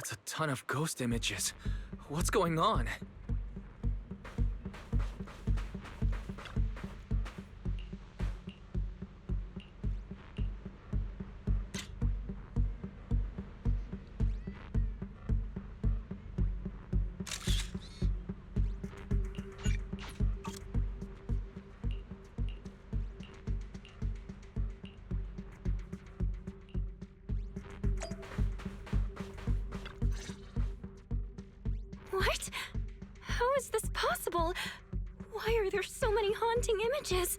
That's a ton of ghost images. What's going on? What? How is this possible? Why are there so many haunting images?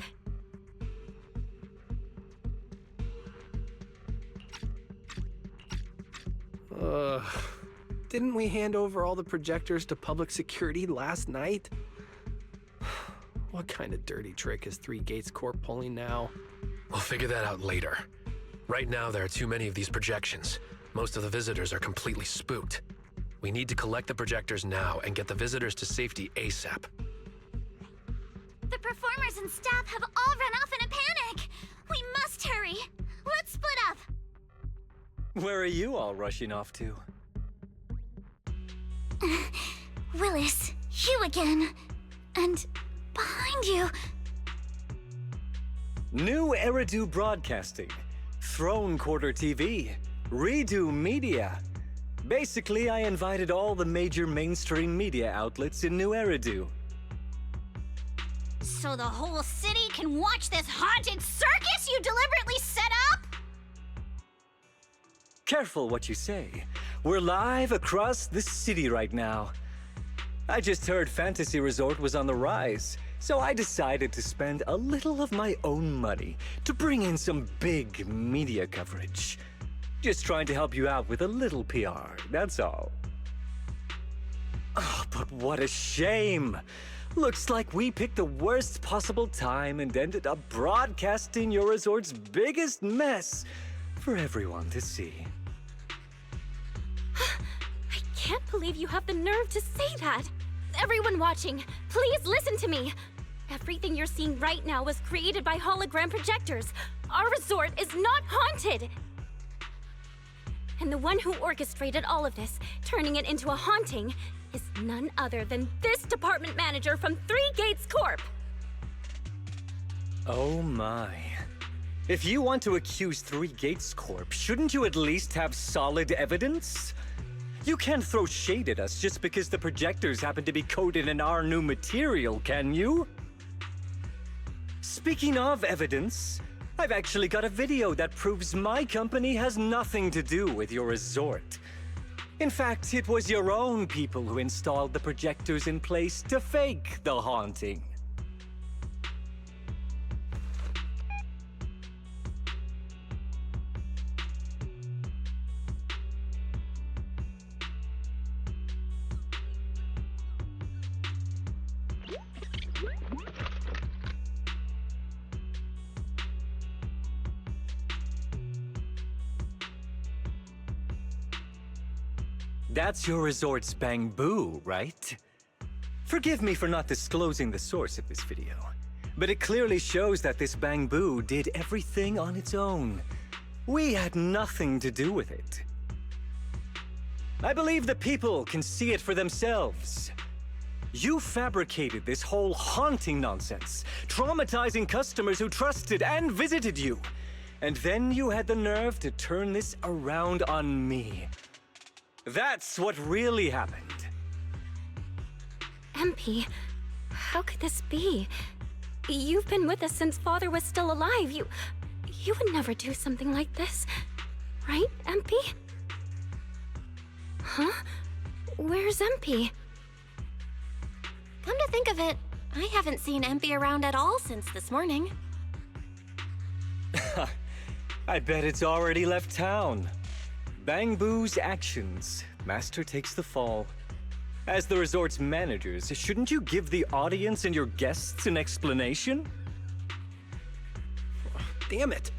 Didn't we hand over all the projectors to public security last night? What kind of dirty trick is Three Gates Corp pulling now? We'll figure that out later. Right now, there are too many of these projections. Most of the visitors are completely spooked. We need to collect the projectors now and get the visitors to safety ASAP. The performers and staff have all run off in a panic! We must hurry! Let's split up! Where are you all rushing off to? Willis, you again. And behind you. New Eridu Broadcasting, Throne Quarter TV, Redo Media. Basically, I invited all the major mainstream media outlets in New Eridu. So the whole city can watch this haunted circus you deliberately set up? Careful what you say. We're live across the city right now. I just heard Fantasy Resort was on the rise, so I decided to spend a little of my own money to bring in some big media coverage. Just trying to help you out with a little PR, that's all. Oh, but what a shame! Looks like we picked the worst possible time and ended up broadcasting your resort's biggest mess for everyone to see. I can't believe you have the nerve to say that. Everyone watching, please listen to me. Everything you're seeing right now was created by hologram projectors. Our resort is not haunted. And the one who orchestrated all of this, turning it into a haunting, is none other than this department manager from Three Gates Corp. Oh my. If you want to accuse Three Gates Corp, shouldn't you at least have solid evidence? You can't throw shade at us just because the projectors happen to be coated in our new material, can you? Speaking of evidence, I've actually got a video that proves my company has nothing to do with your resort. In fact, it was your own people who installed the projectors in place to fake the haunting. That's your resort's Bang-Boo, right? Forgive me for not disclosing the source of this video, but it clearly shows that this Bang-Boo did everything on its own. We had nothing to do with it. I believe the people can see it for themselves. You fabricated this whole haunting nonsense, traumatizing customers who trusted and visited you. And then you had the nerve to turn this around on me. That's what really happened. MP, how could this be? You've been with us since Father was still alive. You would never do something like this, right, MP? Huh? Where's MP? Come to think of it, I haven't seen MP around at all since this morning. I bet it's already left town. Bang-Boo's actions. Master takes the fall. As the resort's managers, shouldn't you give the audience and your guests an explanation? Damn it!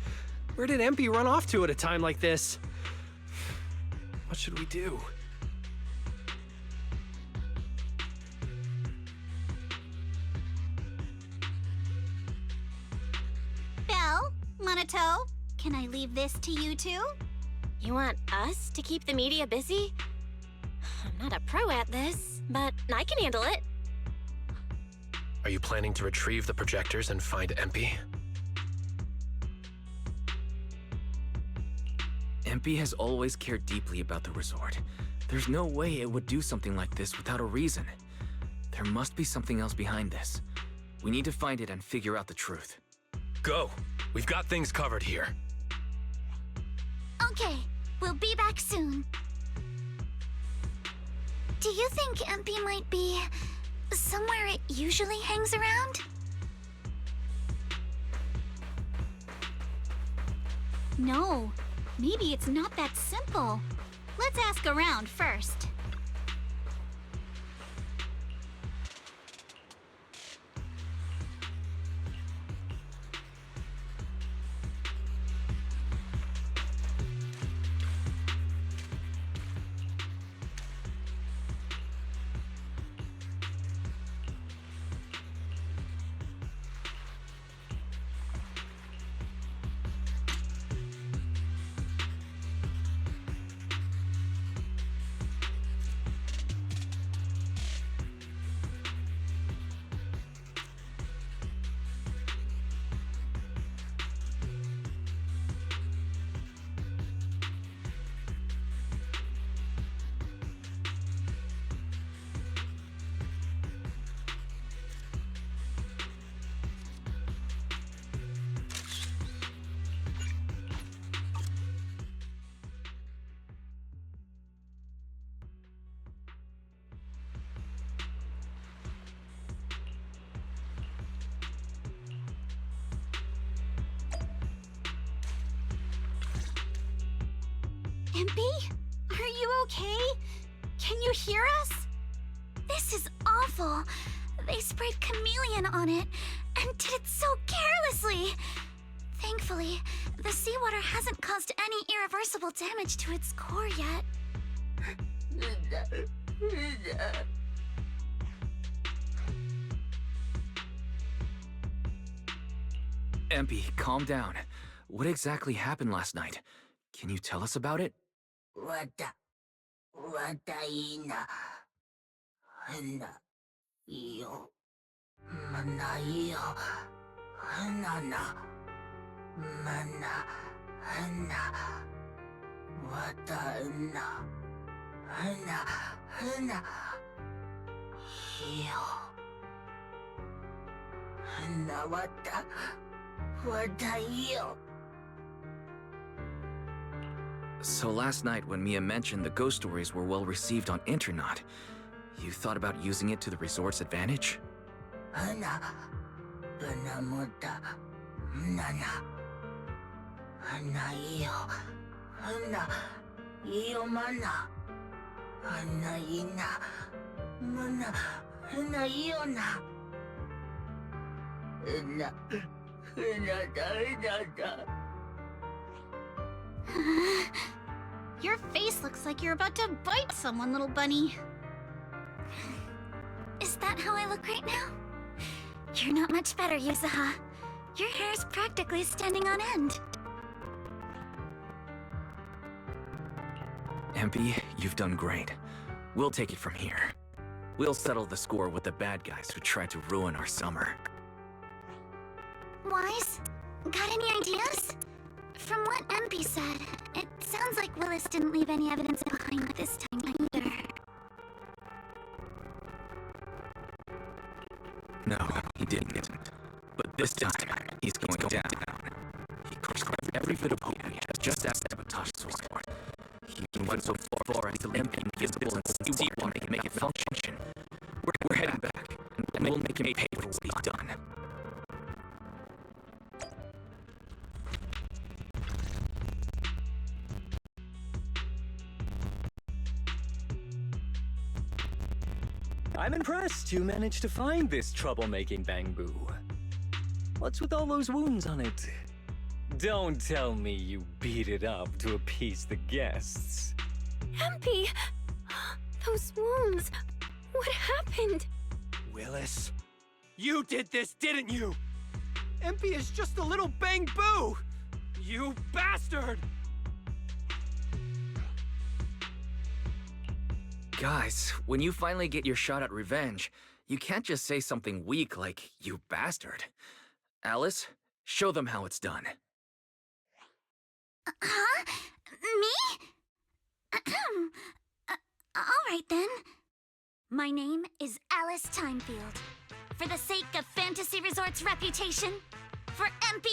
Where did MP run off to at a time like this? What should we do? Belle, Monato, can I leave this to you two? You want us to keep the media busy? I'm not a pro at this, but I can handle it. Are you planning to retrieve the projectors and find MP? MP has always cared deeply about the resort. There's no way it would do something like this without a reason. There must be something else behind this. We need to find it and figure out the truth. Go! We've got things covered here. Okay, we'll be back soon. Do you think MP might be somewhere it usually hangs around? No, maybe it's not that simple. Let's ask around first. MP? Are you okay? Can you hear us? This is awful. They sprayed chameleon on it, and did it so carelessly. Thankfully, the seawater hasn't caused any irreversible damage to its core yet. MP, calm down. What exactly happened last night? Can you tell us about it? わたいな、ないよ、ないよ、な、わたな、よ、わたよ。 So last night when Mia mentioned the ghost stories were well received on Internet, you thought about using it to the resort's advantage? もた、いいよ、まな、いいな、いいよな、だ。 Your face looks like you're about to bite someone, little bunny. Is that how I look right now? You're not much better, Yuzuha. Your hair's practically standing on end. MP, you've done great. We'll take it from here. We'll settle the score with the bad guys who tried to ruin our summer. Wise, got any ideas? From what MP said, it sounds like Willis didn't leave any evidence behind this time either. No, he didn't. But this time, he's going down. He crushed every bit of hope we had just as sabotage sword. He went so far as to limp invisible and seawater to make it function. We're heading back, and we'll make him pay for what he's done. I'm impressed you managed to find this troublemaking Bangbu. What's with all those wounds on it? Don't tell me you beat it up to appease the guests. MP! Those wounds! What happened? Willis, you did this, didn't you? MP is just a little Bang-Boo! You bastard! Guys, when you finally get your shot at revenge, you can't just say something weak like, "You bastard." Alice, show them how it's done. Huh? Me? Alright then. My name is Alice Timefield. For the sake of Fantasy Resort's reputation, for MP,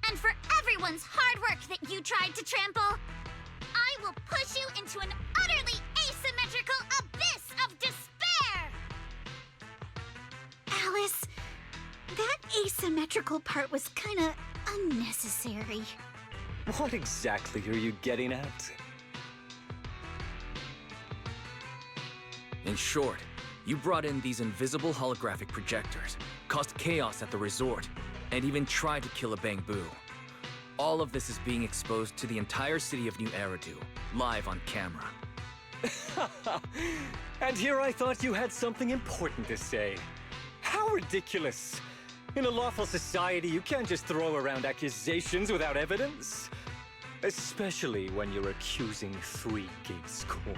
and for everyone's hard work that you tried to trample, I will push you into an utterly asymmetrical abyss of despair! Alice, that asymmetrical part was kinda unnecessary. What exactly are you getting at? In short, you brought in these invisible holographic projectors, caused chaos at the resort, and even tried to kill a Bangbu. All of this is being exposed to the entire city of New Eridu, live on camera. And here I thought you had something important to say. How ridiculous! In a lawful society, you can't just throw around accusations without evidence. Especially when you're accusing Three Gates Corp.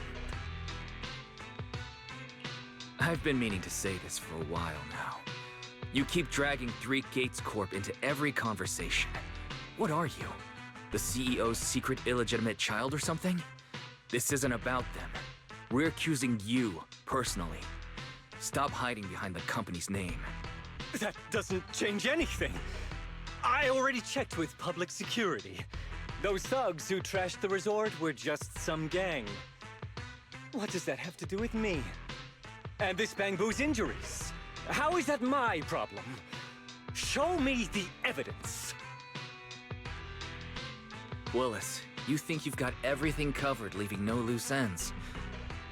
I've been meaning to say this for a while now. You keep dragging Three Gates Corp into every conversation. What are you? The CEO's secret illegitimate child or something? This isn't about them. We're accusing you, personally. Stop hiding behind the company's name. That doesn't change anything. I already checked with public security. Those thugs who trashed the resort were just some gang. What does that have to do with me? And this Bangbu's injuries? How is that my problem? Show me the evidence. Willis, you think you've got everything covered, leaving no loose ends.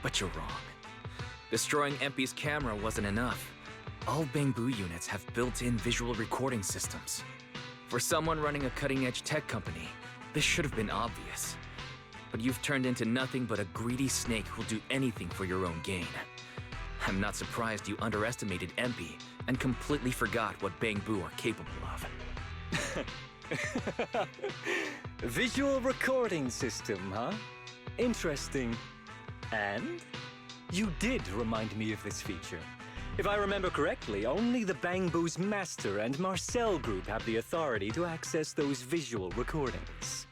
But you're wrong. Destroying MP's camera wasn't enough. All Bangbu units have built-in visual recording systems. For someone running a cutting-edge tech company, this should have been obvious. But you've turned into nothing but a greedy snake who'll do anything for your own gain. I'm not surprised you underestimated MP and completely forgot what Bangbu are capable of. Visual recording system, huh? Interesting. And? You did remind me of this feature. If I remember correctly, only the Bangbu's Master and Marcel Group have the authority to access those visual recordings.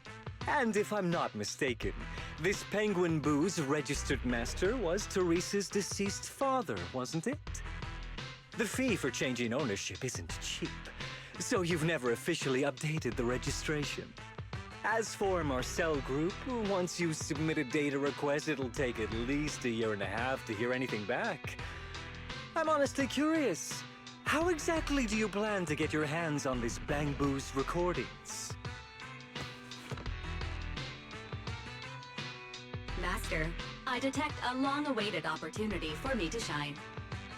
And if I'm not mistaken, this Penguin Boo's registered master was Teresa's deceased father, wasn't it? The fee for changing ownership isn't cheap, so you've never officially updated the registration. As for Marcel Group, once you submit a data request, it'll take at least 1.5 years to hear anything back. I'm honestly curious. How exactly do you plan to get your hands on this Bangbu's recordings? Master, I detect a long-awaited opportunity for me to shine.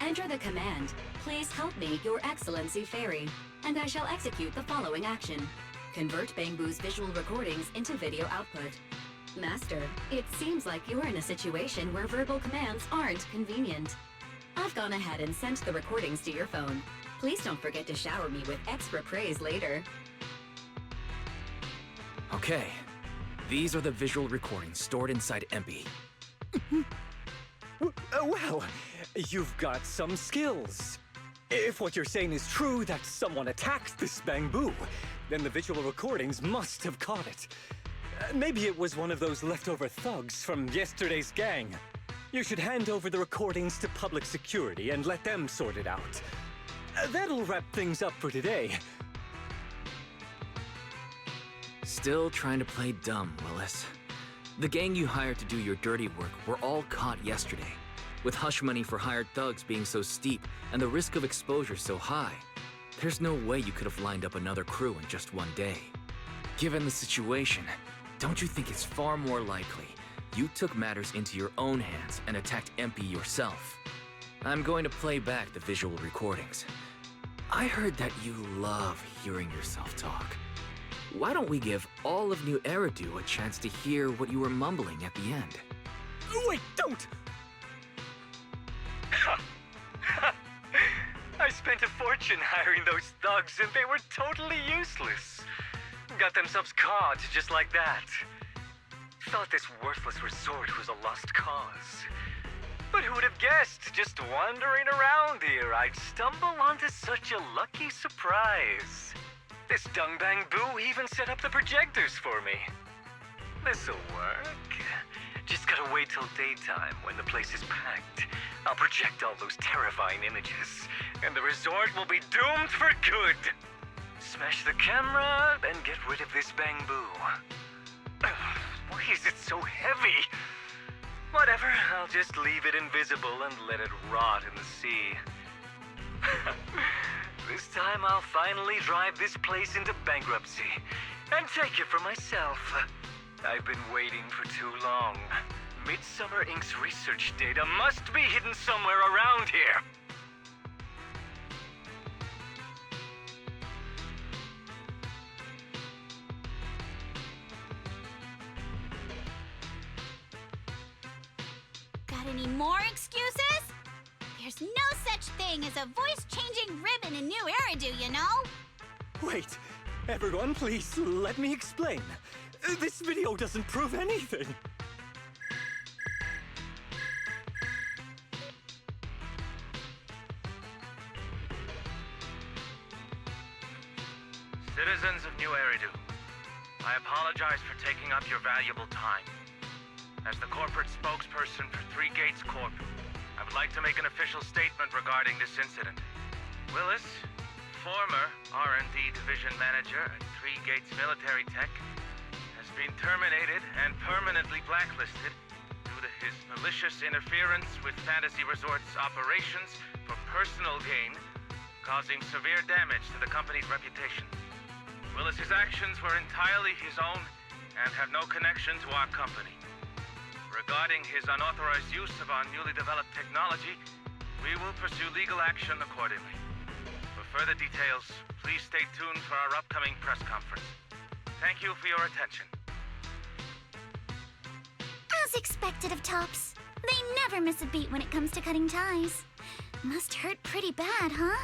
Enter the command, "Please help me, Your Excellency Fairy," and I shall execute the following action. Convert Bangbu's visual recordings into video output. Master, it seems like you're in a situation where verbal commands aren't convenient. I've gone ahead and sent the recordings to your phone. Please don't forget to shower me with extra praise later. Okay. These are the visual recordings stored inside MP. Well, you've got some skills. If what you're saying is true, that someone attacked this Bangbu, then the visual recordings must have caught it. Maybe it was one of those leftover thugs from yesterday's gang. You should hand over the recordings to public security and let them sort it out. That'll wrap things up for today. Still trying to play dumb, Willis. The gang you hired to do your dirty work were all caught yesterday. With hush money for hired thugs being so steep and the risk of exposure so high, there's no way you could have lined up another crew in just one day. Given the situation, don't you think it's far more likely you took matters into your own hands and attacked MP yourself? I'm going to play back the visual recordings. I heard that you love hearing yourself talk. Why don't we give all of New Eridu a chance to hear what you were mumbling at the end? Wait, don't! I spent a fortune hiring those thugs and they were totally useless. Got themselves caught just like that. Thought this worthless resort was a lost cause. But who would have guessed, just wandering around here, I'd stumble onto such a lucky surprise. This Dungbang Boo even set up the projectors for me. This'll work. Just gotta wait till daytime when the place is packed. I'll project all those terrifying images, and the resort will be doomed for good. Smash the camera and get rid of this bamboo. Why is it so heavy? Whatever, I'll just leave it invisible and let it rot in the sea. This time I'll finally drive this place into bankruptcy and take it for myself. I've been waiting for too long. Midsummer Inc.'s research data must be hidden somewhere around here. Got any more excuses? There's no such thing as a voice-changing ribbon in New Eridu, you know? Wait, everyone, please let me explain. This video doesn't prove anything. Citizens of New Eridu, I apologize for taking up your valuable time. As the corporate spokesperson for Three Gates Corp., I would like to make an official statement regarding this incident. Willis, former R&D division manager at Three Gates Military Tech, has been terminated and permanently blacklisted due to his malicious interference with Fantasy Resort's operations for personal gain, causing severe damage to the company's reputation. Willis's actions were entirely his own and have no connection to our company. Regarding his unauthorized use of our newly developed technology, we will pursue legal action accordingly. For further details, please stay tuned for our upcoming press conference. Thank you for your attention. As expected of Tops, they never miss a beat when it comes to cutting ties. Must hurt pretty bad, huh?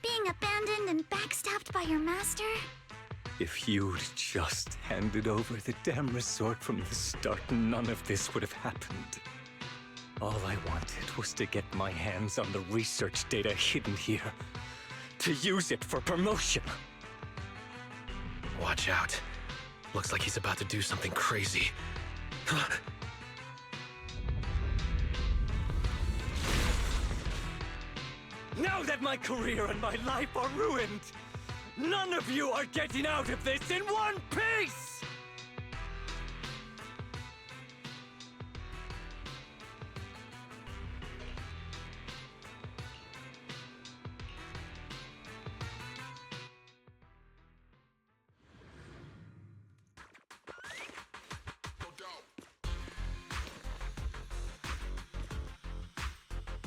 Being abandoned and backstabbed by your master? If you'd just handed over the damn resort from the start, none of this would have happened. All I wanted was to get my hands on the research data hidden here, to use it for promotion. Watch out. Looks like he's about to do something crazy. Now that my career and my life are ruined, none of you are getting out of this in one piece!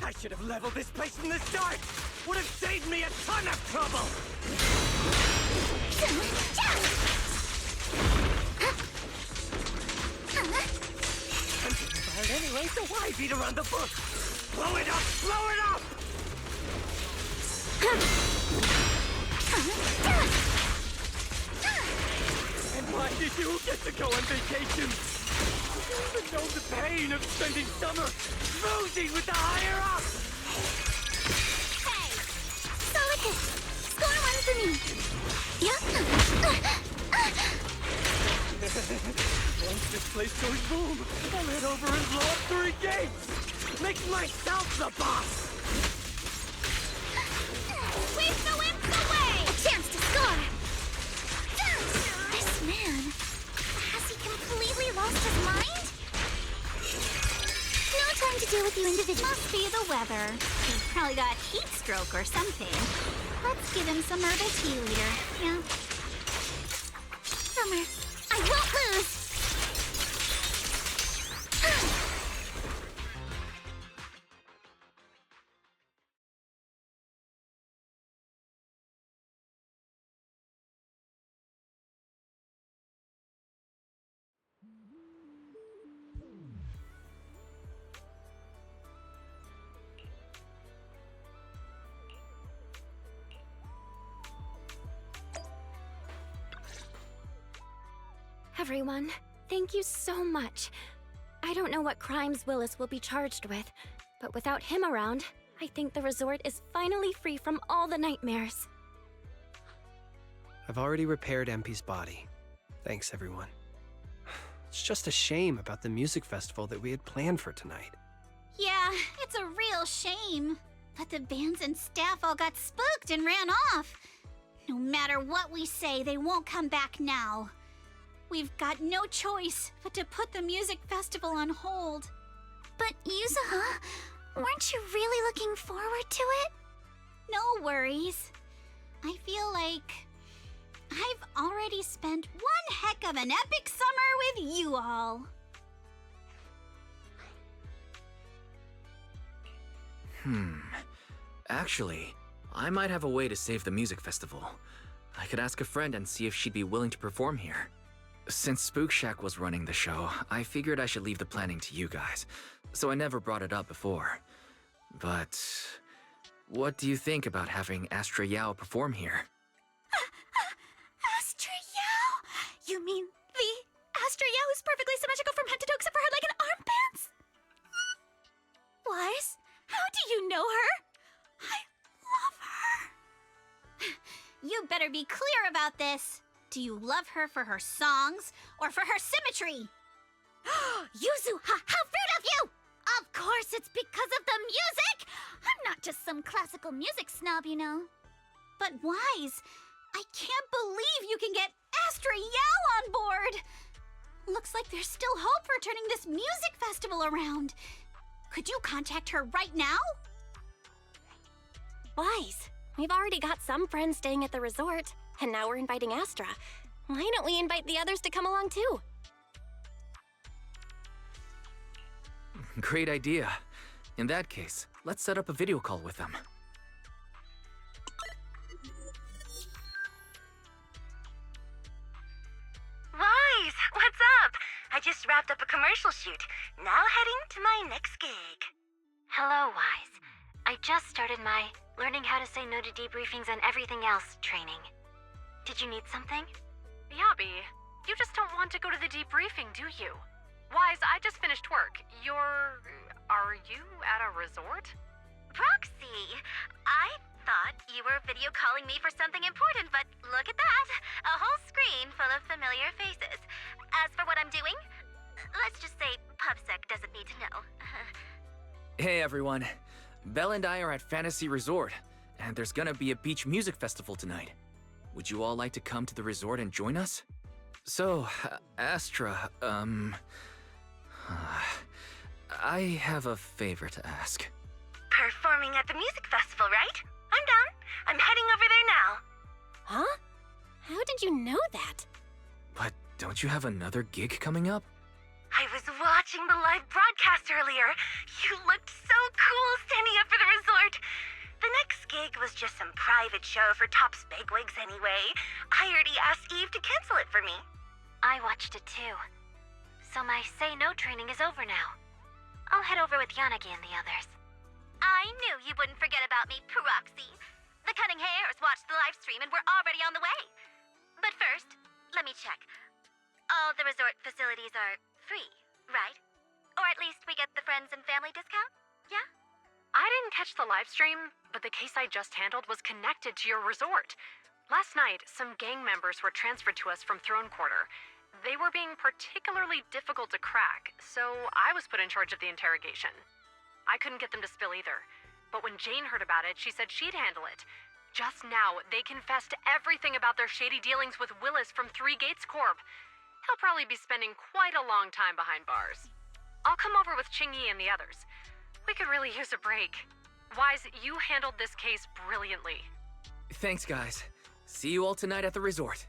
I should have leveled this place from the start! Would have saved me a ton of trouble! I'm getting fired anyway, so why beat around the bush? Blow it up! Blow it up! And why did you get to go on vacation? Do you even know the pain of spending summer schmoozing with the higher-ups? Hey! Solid hit! Score one for me! Yeah? Once this place goes boom, I'll head over and blow up 3 gates! Make myself the boss! Sweep the wimps away! A chance to score! This man... has he completely lost his mind? No time to deal with you individually. Must be the weather. He's probably got heat stroke or something. Let's give him some herbal tea later. Yeah. Summer, I won't lose! Everyone, thank you so much. I don't know what crimes Willis will be charged with, But without him around, I think the resort is finally free from all the nightmares. I've already repaired MP's body. Thanks, everyone. It's just a shame about the music festival that we had planned for tonight. Yeah, it's a real shame. But the bands and staff all got spooked and ran off. No matter what we say, they won't come back now. We've got no choice but to put the music festival on hold. But Yuzuha, weren't you really looking forward to it? No worries. I feel like I've already spent one heck of an epic summer with you all. Actually, I might have a way to save the music festival. I could ask a friend and see if she'd be willing to perform here. Since Spook Shack was running the show, I figured I should leave the planning to you guys, so I never brought it up before. But what do you think about having Astra Yao perform here? Astra Yao? You mean the Astra Yao who's perfectly symmetrical from head to toe except for her leg and armpits? Wise, how do you know her? I love her. You better be clear about this. Do you love her for her songs or for her symmetry? Yuzuha, how rude of you! Of course it's because of the music! I'm not just some classical music snob, you know. But Wise, I can't believe you can get Astra Yao on board! Looks like there's still hope for turning this music festival around. Could you contact her right now? Wise, we've already got some friends staying at the resort, and now we're inviting Astra. Why don't we invite the others to come along too? Great idea. In that case, let's set up a video call with them. Wise, what's up? I just wrapped up a commercial shoot. Now heading to my next gig. Hello, Wise. I just started my learning how to say no to debriefings and everything else training. Did you need something? Yabi, you just don't want to go to the debriefing, do you? Wise, I just finished work. Are you at a resort? Proxy, I thought you were video calling me for something important, but look at that. A whole screen full of familiar faces. As for what I'm doing, let's just say PubSec doesn't need to know. Hey everyone, Belle and I are at Fantasy Resort, and there's gonna be a beach music festival tonight. Would you all like to come to the resort and join us? So, Astra, I have a favor to ask. Performing at the music festival, right? I'm down. I'm heading over there now. Huh? How did you know that? But don't you have another gig coming up? I was watching the live broadcast earlier. You looked so cool standing up for the resort. The next gig was just some private show for Top's bigwigs anyway. I already asked Eve to cancel it for me. I watched it too. So my say no training is over now. I'll head over with Yanagi and the others. I knew you wouldn't forget about me, Proxy. The Cunning Hares watched the live stream and we're already on the way. But first, let me check. All the resort facilities are free, right? Or at least we get the friends and family discount? Yeah? I didn't catch the live stream, but the case I just handled was connected to your resort. Last night, some gang members were transferred to us from Throne Quarter. They were being particularly difficult to crack, so I was put in charge of the interrogation. I couldn't get them to spill either, but when Jane heard about it, she said she'd handle it. Just now, they confessed everything about their shady dealings with Willis from Three Gates Corp. He'll probably be spending quite a long time behind bars. I'll come over with Qingyi and the others. We could really use a break. Wise, you handled this case brilliantly. Thanks, guys. See you all tonight at the resort.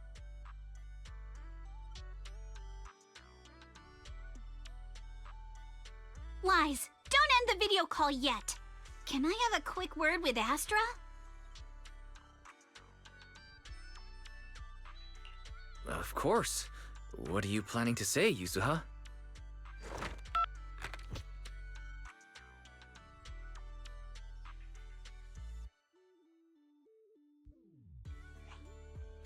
Wise, don't end the video call yet. Can I have a quick word with Astra? Of course. What are you planning to say, Yuzuha?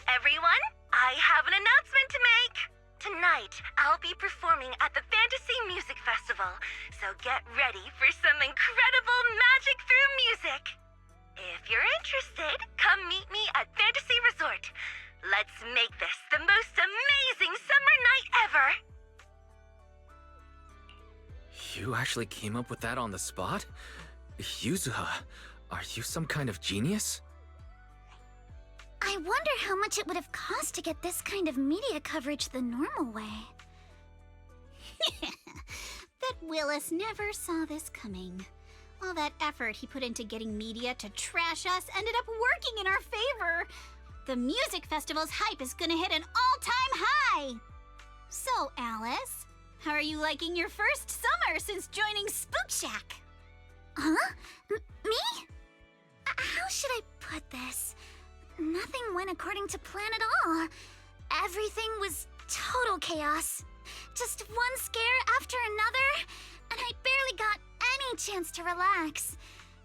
Everyone, I have an announcement to make. Tonight, I'll be performing at the Fantasy Music Festival, so get ready for some incredible magic through music. If you're interested, come meet me at Fantasy Resort. Let's make this the most amazing summer night ever! You actually came up with that on the spot? Yuzuha, are you some kind of genius? I wonder how much it would have cost to get this kind of media coverage the normal way. Bet Willis never saw this coming. All that effort he put into getting media to trash us ended up working in our favor. The music festival's hype is gonna hit an all-time high! So, Alice, how are you liking your first summer since joining Spook Shack? Huh? Me? How should I put this? Nothing went according to plan at all. Everything was total chaos. Just one scare after another, and I barely got any chance to relax.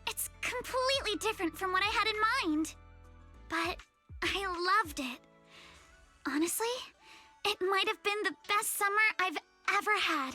It's completely different from what I had in mind. But I loved it. Honestly, it might have been the best summer I've ever had.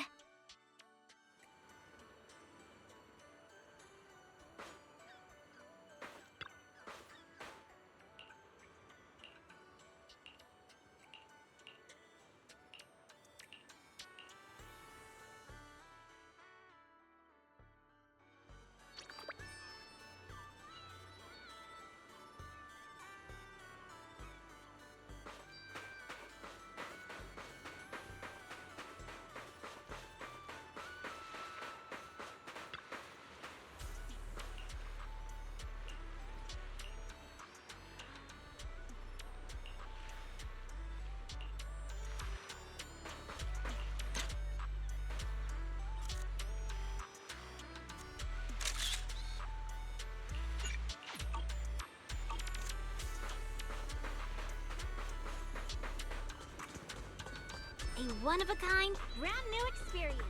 A one-of-a-kind, brand-new experience.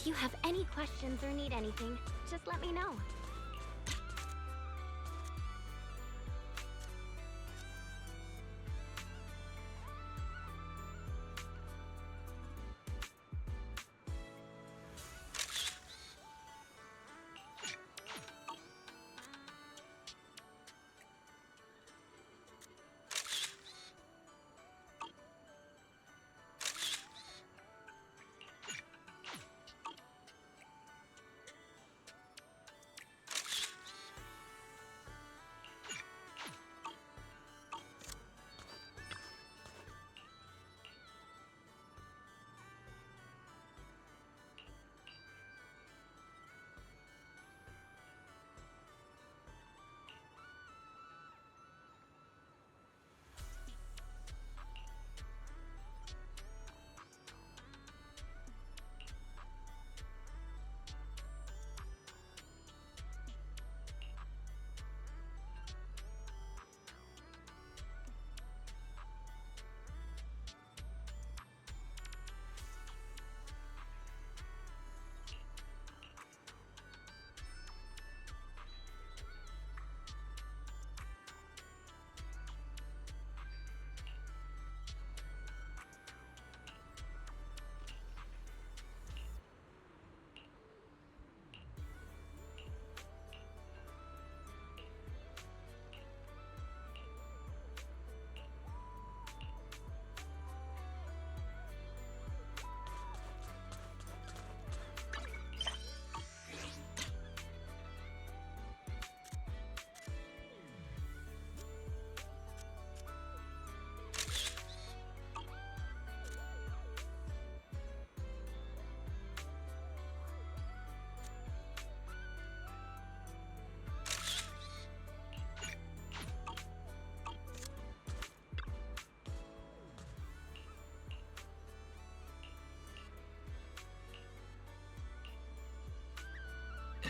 you have any questions or need anything, just let me know.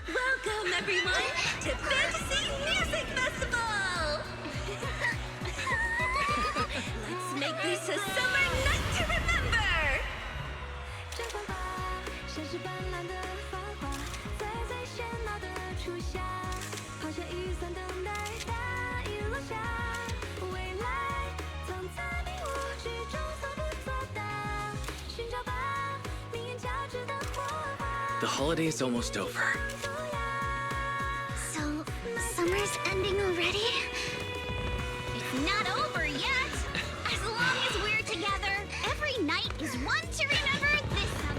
Welcome, everyone, to Fantasy Music Festival! Let's make this a summer night to remember! 绽放吧，像是斑斓的繁华，在最喧闹的初夏，抛下雨伞等待大雨落下，未来总在迷雾之中所不作答，寻找吧，命运交织的火花。 The holiday is almost over. So, summer's ending already? It's not over yet! As long as we're together, every night is one to remember this summer!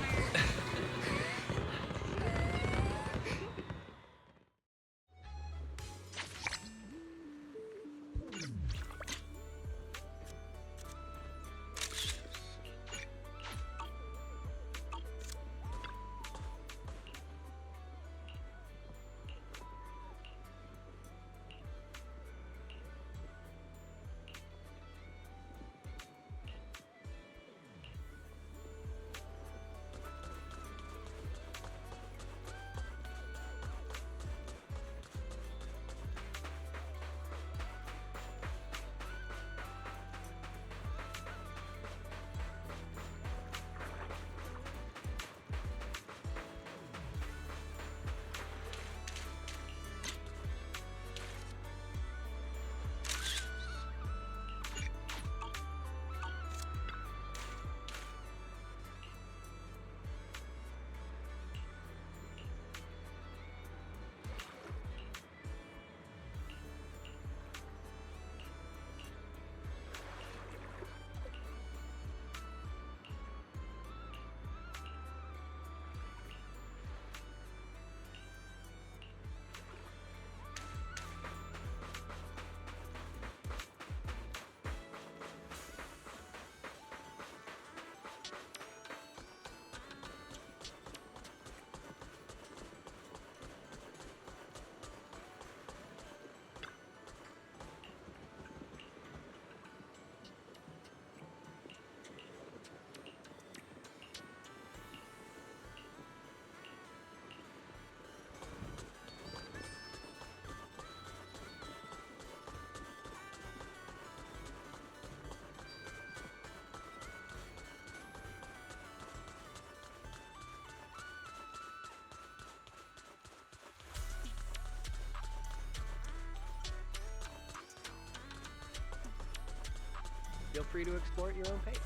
feel free to explore at your own pace.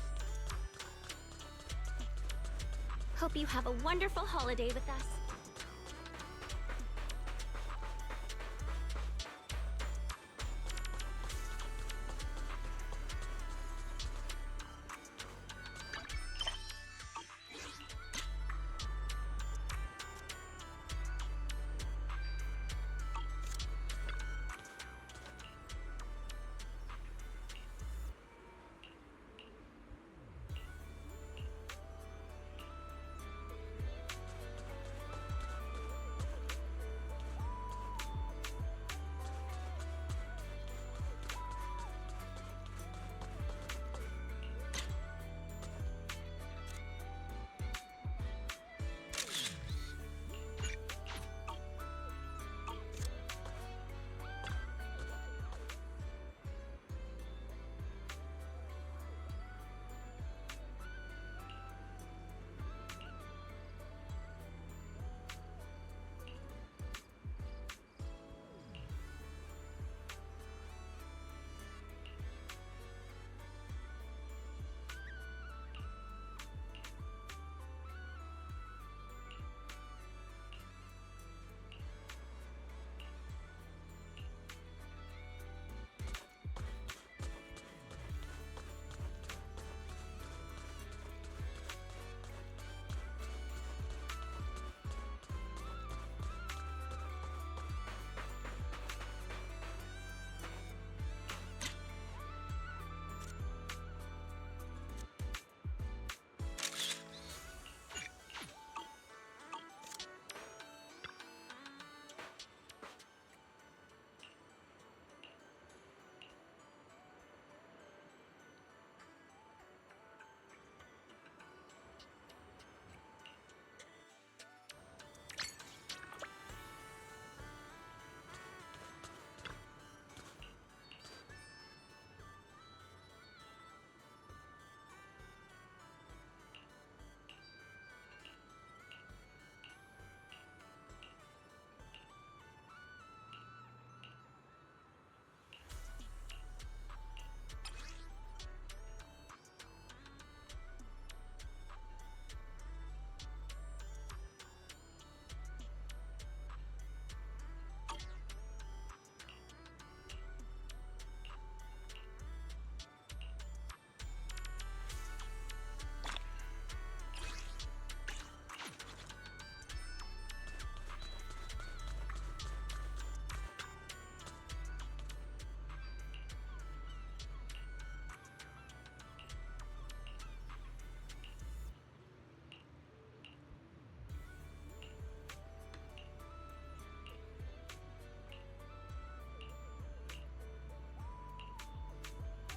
Hope you have a wonderful holiday with us.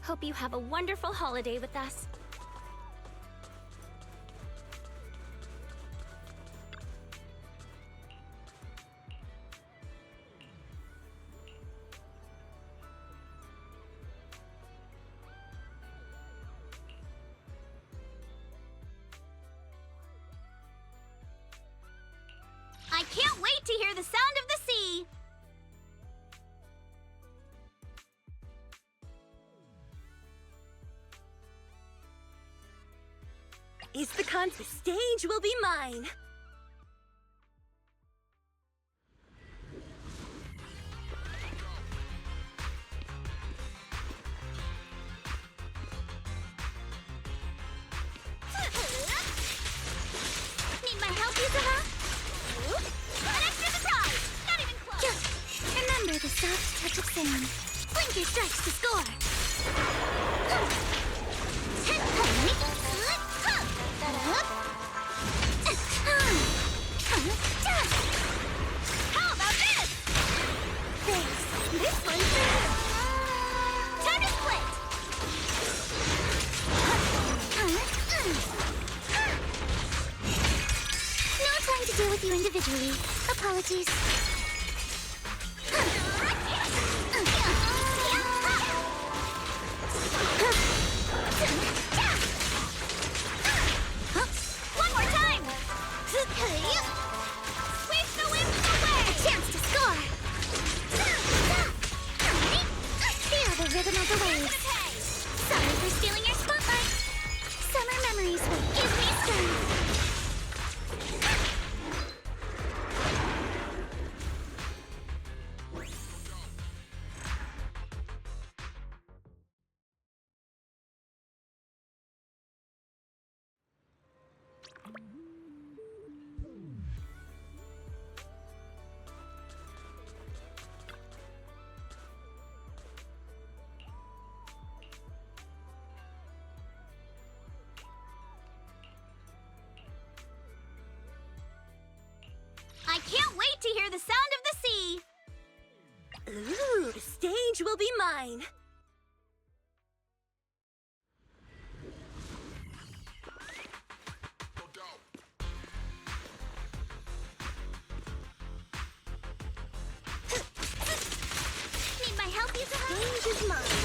Hope you have a wonderful holiday with us. I can't wait to hear the sound of the sea! Is the the stage will be mine. Need my help, Yuzuha? An extra surprise! Not even close! Remember the soft touch of sand. Blinker strikes to score! How about this? Thanks. This one's Time to split! No time to deal with you individually. Apologies. One more time! Sweep the wind away! A chance to score! Feel the rhythm of the waves. Sorry for stealing your spotlight. Summer memories will give me strength. I can't wait to hear the sound of the sea! Ooh, the stage will be mine. Need my help, Yuzuha? Stage is mine.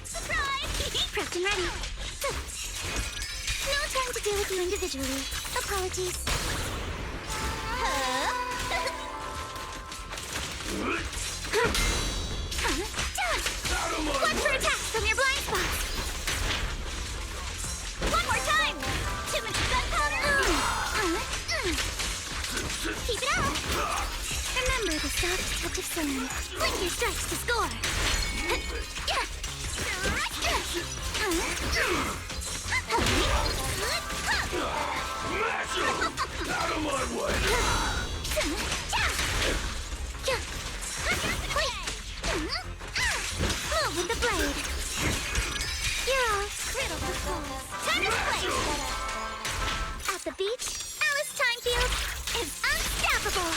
Surprise! Prepped and ready. No time to deal with you individually. Apologies. Watch for attacks from your blind spots. One more time. Too much gunpowder. Keep it up. Remember the soft touch of sand. Blink your strikes to score. Out of my way! Move with the blade. You're all riddled with holes. Time to play. At the beach, Alice Timefield is unstoppable.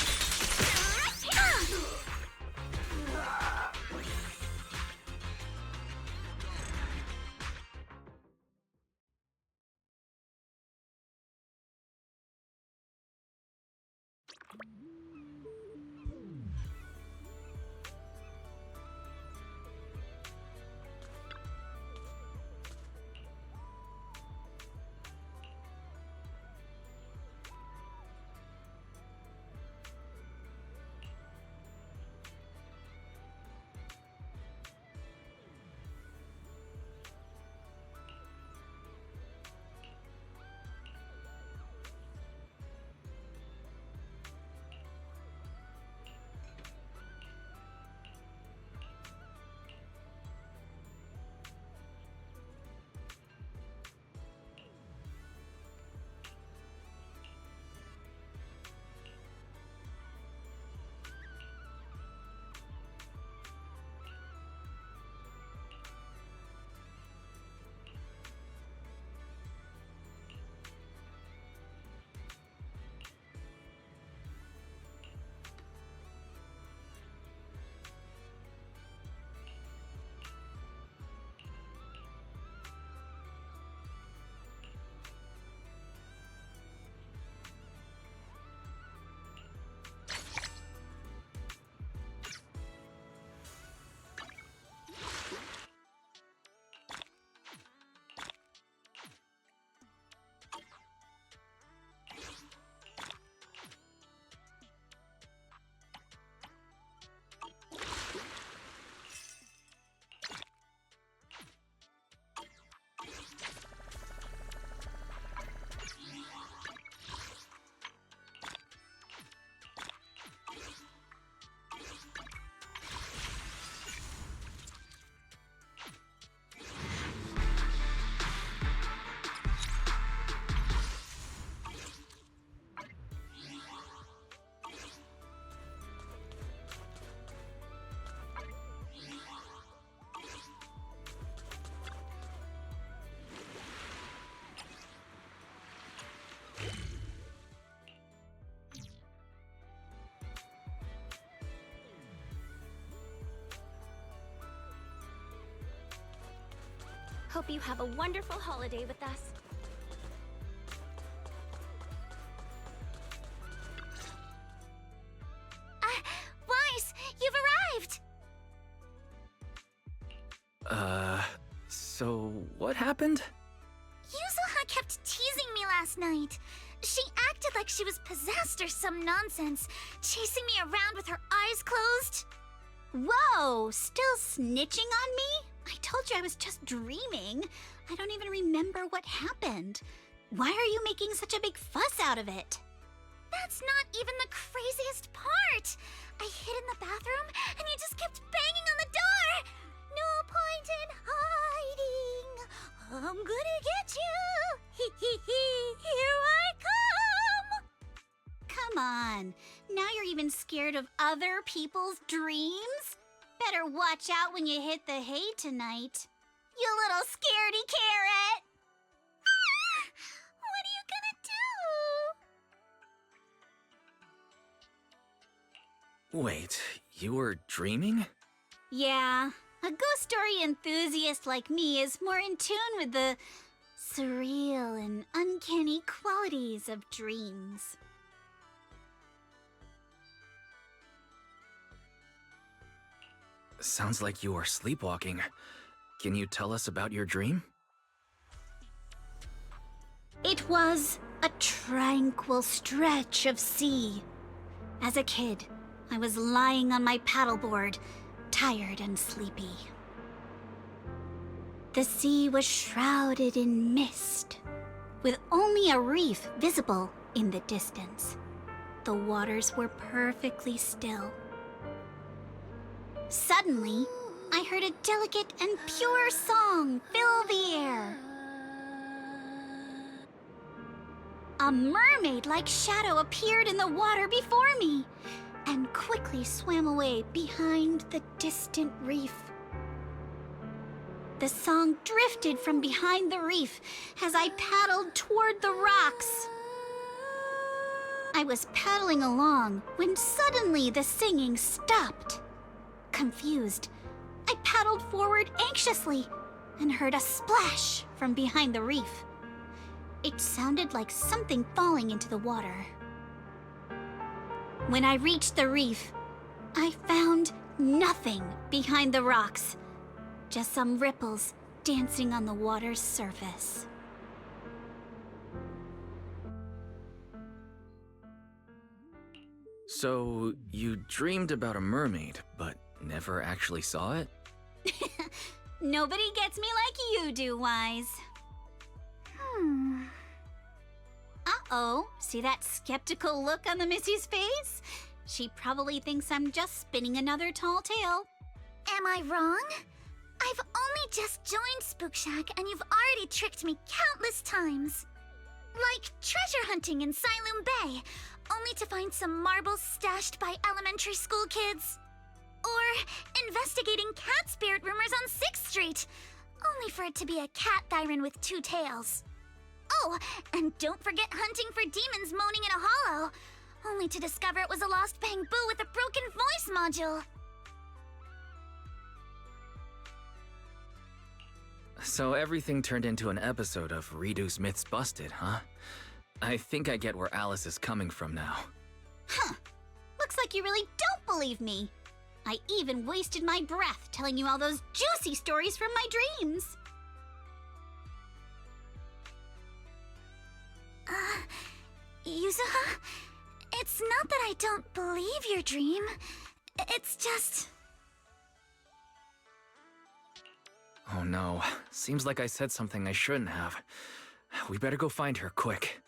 Hope you have a wonderful holiday with us. Weiss, you've arrived! So what happened? Yuzuha kept teasing me last night. She acted like she was possessed or some nonsense, chasing me around with her eyes closed. Whoa, still snitching on me? I told you I was just dreaming. I don't even remember what happened. Why are you making such a big fuss out of it? That's not even the craziest part. I hid in the bathroom and you just kept banging on the door. No point in hiding. I'm gonna get you. Hee hee hee. Here I come. Come on. Now you're even scared of other people's dreams? Better watch out when you hit the hay tonight. You little scaredy carrot. What are you gonna do? Wait, you were dreaming? Yeah, a ghost story enthusiast like me is more in tune with the surreal and uncanny qualities of dreams. Sounds like you are sleepwalking. Can you tell us about your dream? It was a tranquil stretch of sea. As a kid, I was lying on my paddleboard, tired and sleepy. The sea was shrouded in mist, with only a reef visible in the distance. The waters were perfectly still. Suddenly, I heard a delicate and pure song fill the air. A mermaid-like shadow appeared in the water before me and quickly swam away behind the distant reef. The song drifted from behind the reef as I paddled toward the rocks. I was paddling along when suddenly the singing stopped. Confused, I paddled forward anxiously and heard a splash from behind the reef. It sounded like something falling into the water. When I reached the reef, I found nothing behind the rocks, just some ripples dancing on the water's surface. So, you dreamed about a mermaid, but never actually saw it? Nobody gets me like you do, Wise. Uh-oh, see that skeptical look on the Missy's face? She probably thinks I'm just spinning another tall tale. Am I wrong? I've only just joined Spook Shack and you've already tricked me countless times. Like treasure hunting in Siloam Bay, only to find some marbles stashed by elementary school kids. Or investigating cat spirit rumors on 6th Street, only for it to be a cat siren with 2 tails. Oh, and don't forget hunting for demons moaning in a hollow, only to discover it was a lost bamboo with a broken voice module. So everything turned into an episode of Redu's Myths Busted, huh? I think I get where Alice is coming from now. Huh. Looks like you really don't believe me. I even wasted my breath telling you all those juicy stories from my dreams. Yuzuha, it's not that I don't believe your dream. It's just... Oh no, seems like I said something I shouldn't have. We better go find her, quick.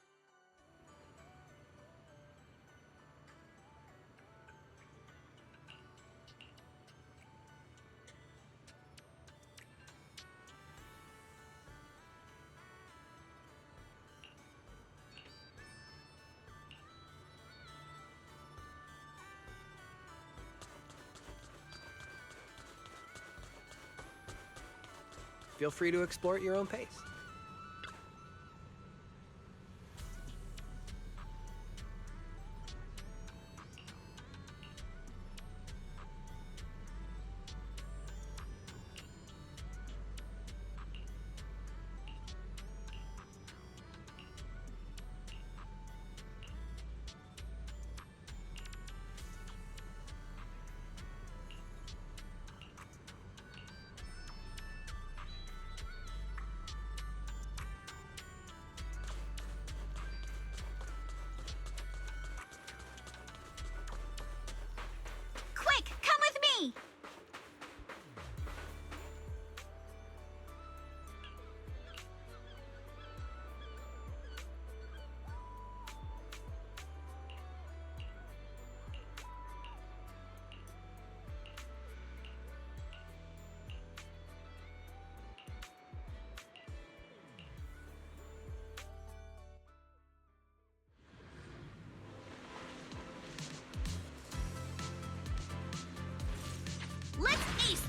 Feel free to explore at your own pace.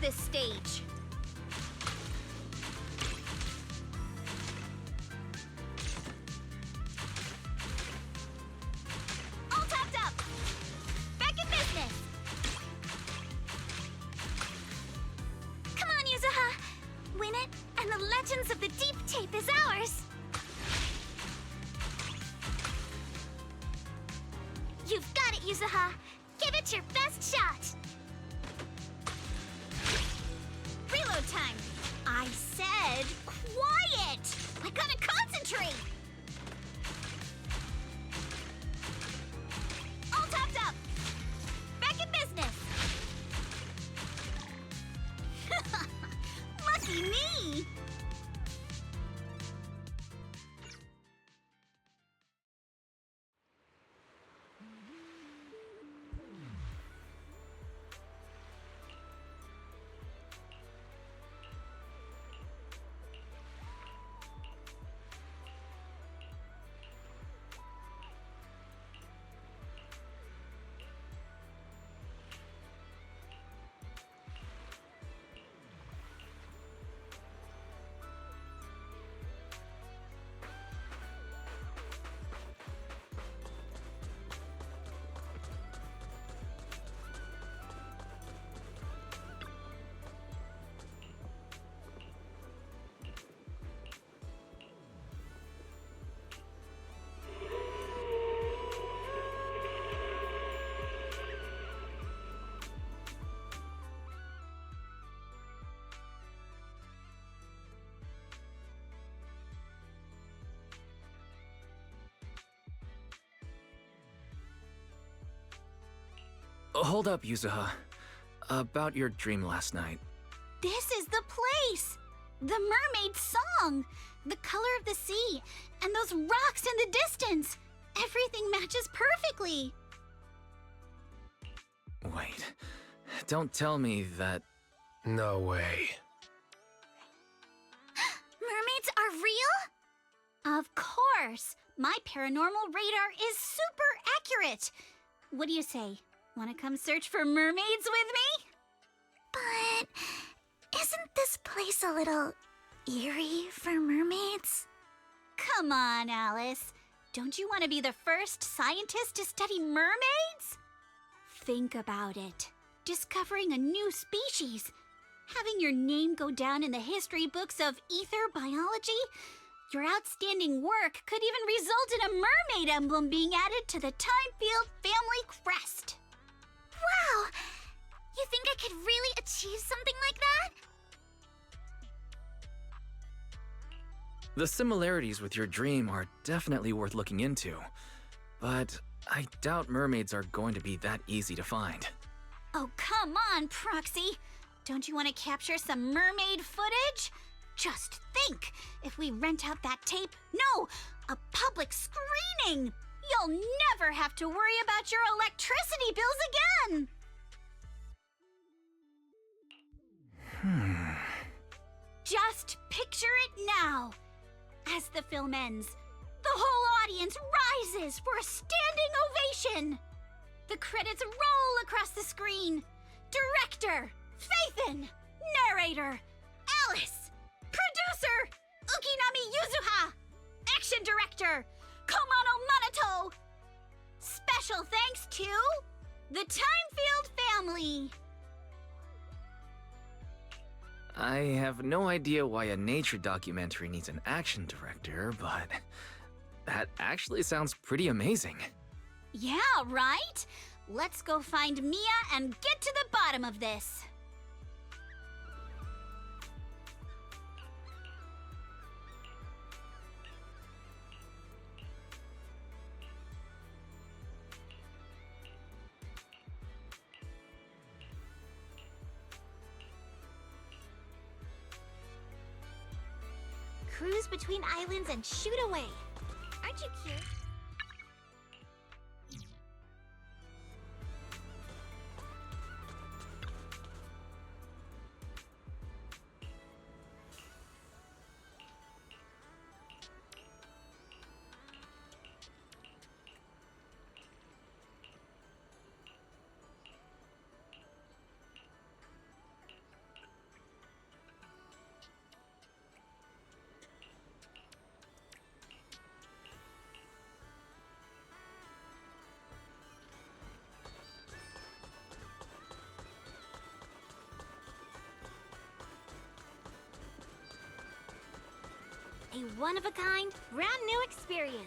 this stage. All topped up! Back in business! Come on, Yuzuha! Win it, and the Legends of the Deep tape is ours! You've got it, Yuzuha! Give it your best shot! Reload time! I said quiet! I gotta concentrate! All topped up! Back in business! Lucky me! Hold up, Yuzuha. About your dream last night. This is the place! The mermaid song! The color of the sea! And those rocks in the distance! Everything matches perfectly! Wait. Don't tell me that... No way. Mermaids are real? Of course! My paranormal radar is super accurate! What do you say? Want to come search for mermaids with me? But isn't this place a little eerie for mermaids? Come on, Alice. Don't you want to be the first scientist to study mermaids? Think about it. Discovering a new species. Having your name go down in the history books of ether biology. Your outstanding work could even result in a mermaid emblem being added to the Timefield family crest. Wow! You think I could really achieve something like that? The similarities with your dream are definitely worth looking into. But I doubt mermaids are going to be that easy to find. Oh, come on, Proxy! Don't you want to capture some mermaid footage? Just think, if we rent out that tape, no, a public screening! You'll never have to worry about your electricity bills again! Just picture it now. As the film ends, the whole audience rises for a standing ovation. The credits roll across the screen. Director, Faithin, narrator, Alice, producer, Ukinami Yuzuha, action director, Komano Manato. Special thanks to the Timefield family. I have no idea why a nature documentary needs an action director, but that actually sounds pretty amazing. Yeah, right? Let's go find Mia and get to the bottom of this. Cruise between islands and shoot away. Aren't you cute? A one-of-a-kind, brand new experience.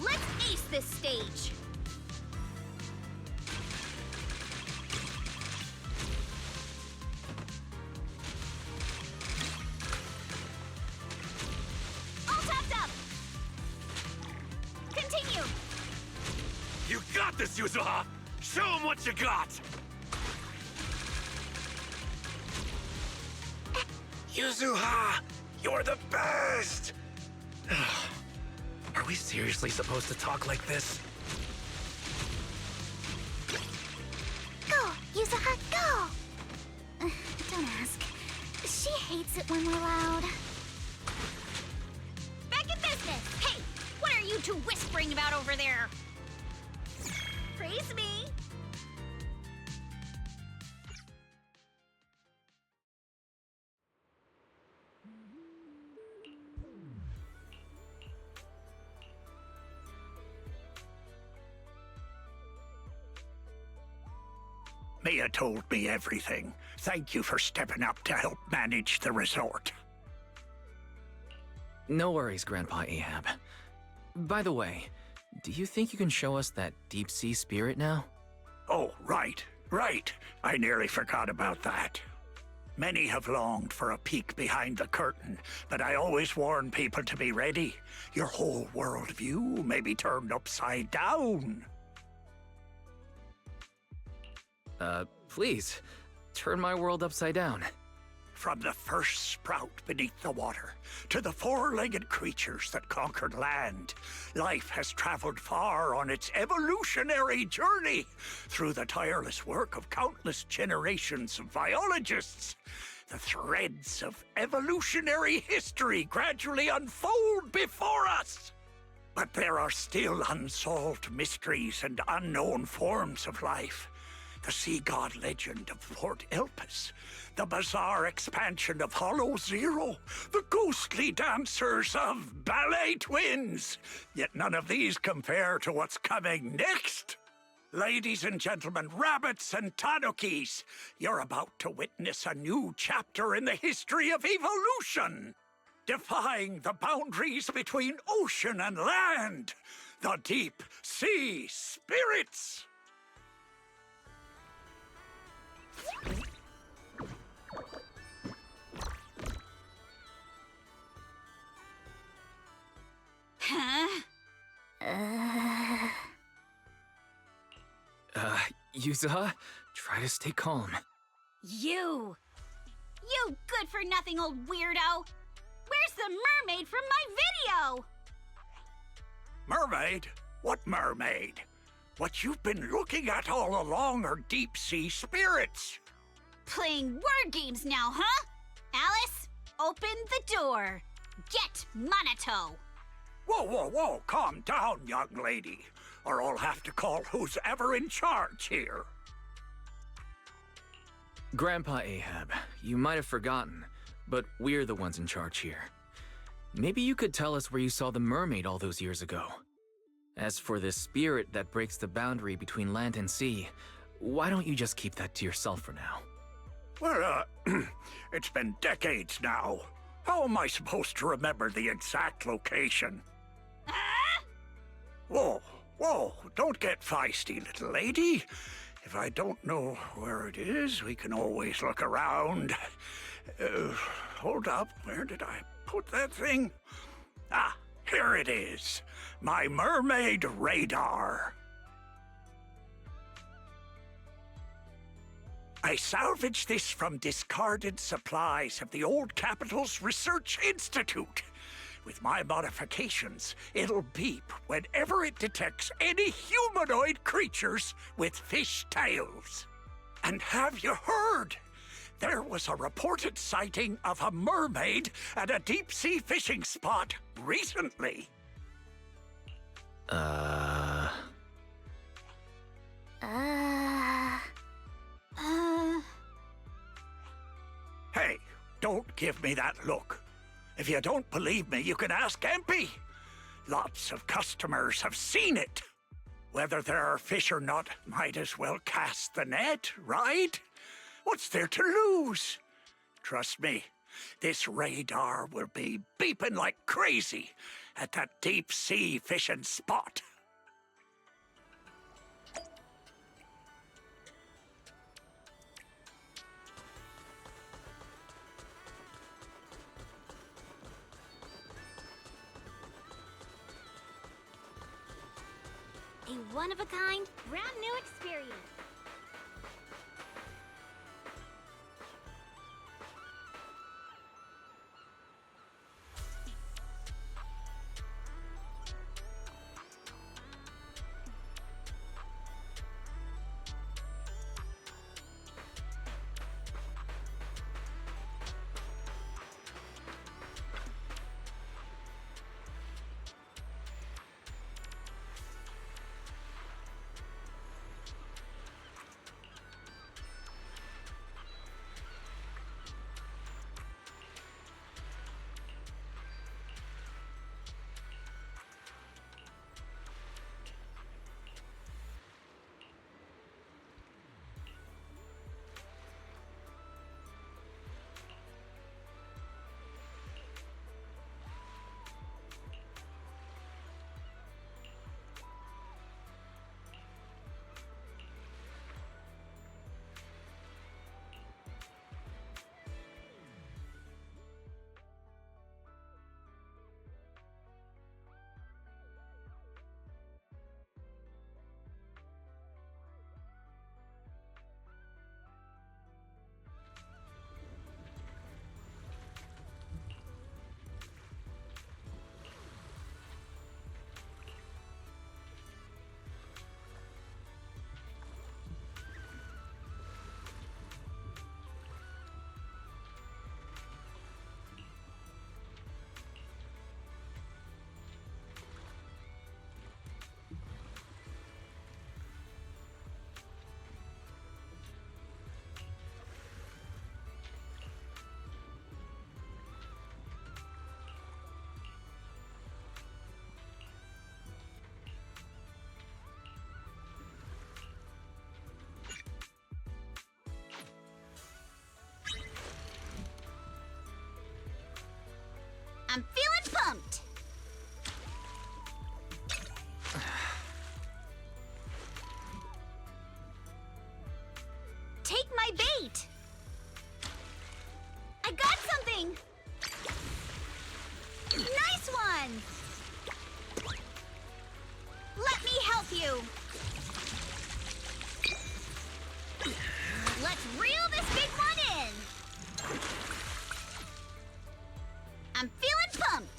Let's ace this stage! All tapped up! Continue! You got this, Yuzuha! Show him what you got! Yuzuha! You're the best! Are we seriously supposed to talk like this? Go, Yuzuha, go! Don't ask. She hates it when we're loud. Back in business! Hey! What are you two whispering about over there? Praise me! Mia told me everything. Thank you for stepping up to help manage the resort. No worries, Grandpa Ahab. By the way, do you think you can show us that deep-sea spirit now? Oh, right. I nearly forgot about that. Many have longed for a peek behind the curtain, but I always warn people to be ready. Your whole worldview may be turned upside down. Please, turn my world upside down. From the first sprout beneath the water to the four-legged creatures that conquered land, life has traveled far on its evolutionary journey through the tireless work of countless generations of biologists. The threads of evolutionary history gradually unfold before us. But there are still unsolved mysteries and unknown forms of life. The sea god legend of Lord Elpis, the bizarre expansion of Hollow Zero, the ghostly dancers of Ballet Twins. Yet none of these compare to what's coming next. Ladies and gentlemen, rabbits and tanukis, you're about to witness a new chapter in the history of evolution. Defying the boundaries between ocean and land, the deep sea spirits. Huh? Yuzuha, try to stay calm. You good-for-nothing old weirdo! Where's the mermaid from my video? Mermaid? What mermaid? What you've been looking at all along are deep-sea spirits. Playing word games now, huh? Alice, open the door. Get Minato. Whoa, calm down, young lady, or I'll have to call who's ever in charge here. Grandpa Ahab, you might have forgotten, but we're the ones in charge here. Maybe you could tell us where you saw the mermaid all those years ago. As for the spirit that breaks the boundary between land and sea, why don't you just keep that to yourself for now? Well, it's been decades now. How am I supposed to remember the exact location? Whoa, Whoa, don't get feisty, little lady. If I don't know where it is, we can always look around. Hold up, where did I put that thing? Ah, here it is. My mermaid radar. I salvaged this from discarded supplies of the Old Capital's Research Institute. With my modifications, it'll beep whenever it detects any humanoid creatures with fish tails. And have you heard? There was a reported sighting of a mermaid at a deep-sea fishing spot recently. Hey, don't give me that look. If you don't believe me, you can ask Empy. Lots of customers have seen it. Whether there are fish or not, might as well cast the net, right? What's there to lose? Trust me, this radar will be beeping like crazy at that deep-sea fishing spot. A one-of-a-kind, brand-new experience. I'm feeling pumped. Take my bait. I got something. Nice one. Let me help you. Let's reel this big one in. I'm feeling pumped.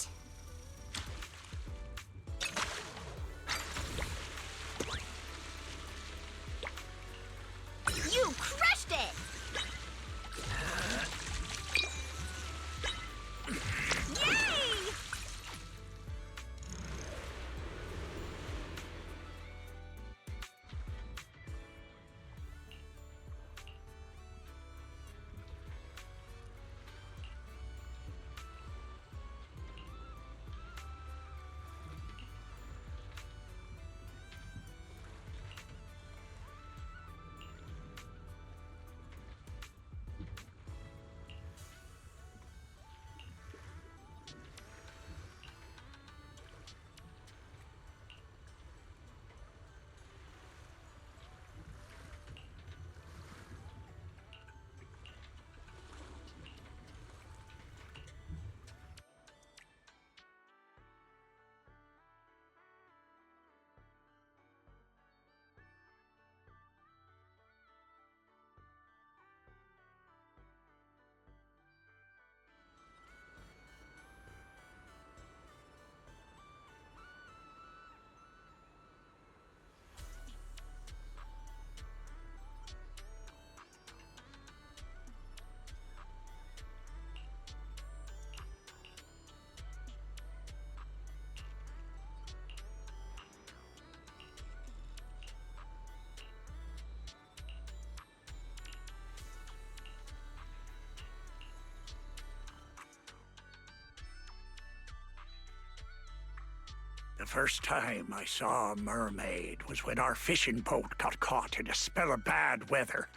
The first time I saw a mermaid was when our fishing boat got caught in a spell of bad weather